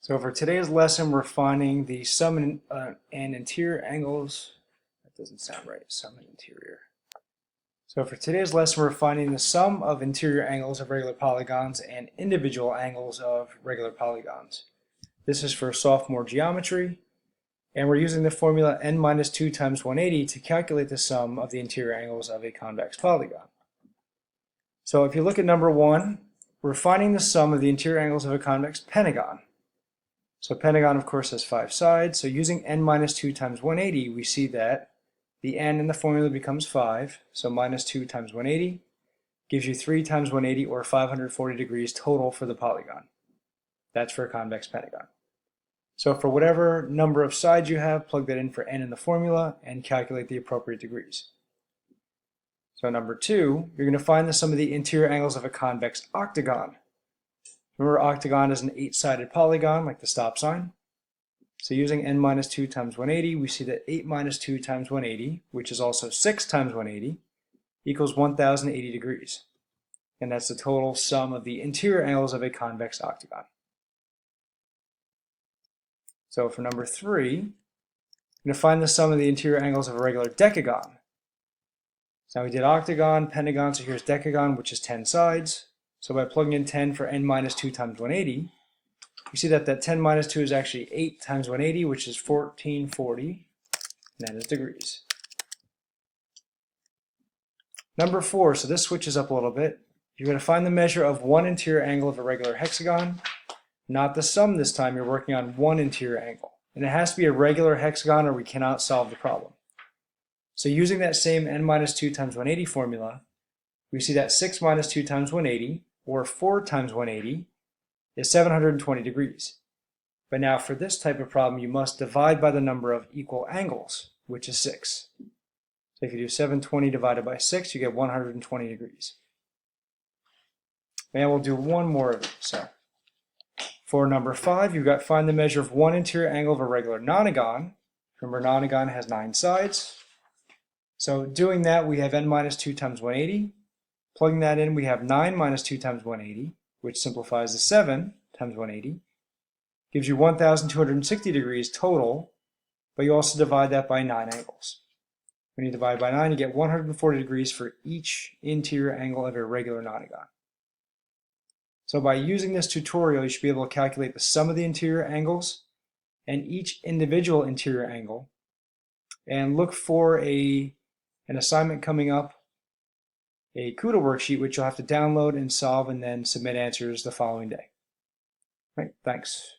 So for today's lesson, we're finding the sum and interior angles. That doesn't sound right, sum and interior. So for today's lesson, we're finding the sum of interior angles of regular polygons and individual angles of regular polygons. This is for sophomore geometry, and we're using the formula n minus 2 times 180 to calculate the sum of the interior angles of a convex polygon. So if you look at number 1, we're finding the sum of the interior angles of a convex pentagon. So pentagon, of course, has 5 sides. So using n minus 2 times 180, we see that the n in the formula becomes 5. So minus 2 times 180 gives you 3 times 180, or 540 degrees total for the polygon. That's for a convex pentagon. So for whatever number of sides you have, plug that in for n in the formula and calculate the appropriate degrees. So number 2, you're going to find the sum of the interior angles of a convex octagon. Remember, octagon is an 8-sided polygon, like the stop sign. So using n minus 2 times 180, we see that 8 minus 2 times 180, which is also 6 times 180, equals 1080 degrees. And that's the total sum of the interior angles of a convex octagon. So for number 3, you're going to find the sum of the interior angles of a regular decagon. So now we did octagon, pentagon, so here's decagon, which is 10 sides. So by plugging in 10 for n minus 2 times 180, you see that 10 minus 2 is actually 8 times 180, which is 1440, and that is degrees. Number 4, so this switches up a little bit. You're going to find the measure of one interior angle of a regular hexagon. Not the sum this time, you're working on one interior angle. And it has to be a regular hexagon or we cannot solve the problem. So using that same n minus 2 times 180 formula, we see that 6 minus 2 times 180, or 4 times 180, is 720 degrees. But now for this type of problem, you must divide by the number of equal angles, which is 6. So if you do 720 divided by 6, you get 120 degrees. And we'll do one more of it. So for number 5, you've got to find the measure of one interior angle of a regular nonagon. Remember, nonagon has 9 sides. So doing that, we have n minus 2 times 180. Plugging that in, we have 9 minus 2 times 180, which simplifies to 7 times 180. Gives you 1,260 degrees total, but you also divide that by 9 angles. When you divide by 9, you get 140 degrees for each interior angle of a regular nonagon. So by using this tutorial, you should be able to calculate the sum of the interior angles and each individual interior angle, and look for an assignment coming up, a CUDA worksheet, which you'll have to download and solve and then submit answers the following day. Right, thanks.